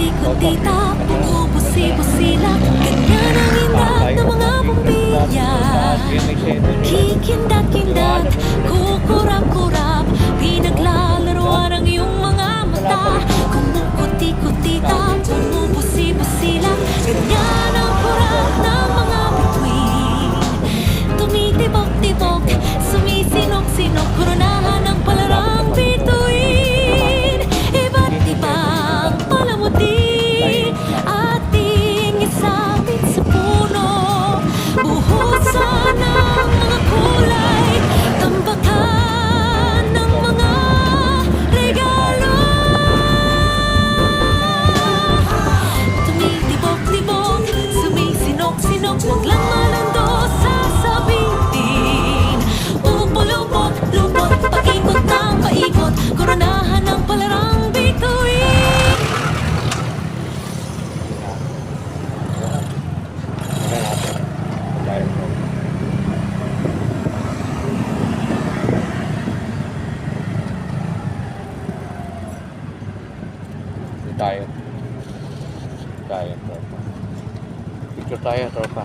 Kuti-kutita, bumubusi-busilak, ganyan ang indak ng mga bombilya. Kikindat-kindat, kukurap-kurap, pinaglalaroan ang iyong mga mata. Kumukuti-kutita, bumubusi-busilak, ganyan ang kurap ng mga bituin. Tumitibok-tibok, sumisinok-sinok, koronahan ng palarang bituin. Iba't ibang palamuti, ating isabit sa puno. Buhusan ng mga kulay, tambakan ng mga regalo. Tumitibok-tibok, sumisinok-sinok, wag lang malundo sasabitin. Upulupot-lupot, paikot ng paikot, koronahan ng palarang bituin. Tayo. Tayo, tropa. Picture tayo, tropa.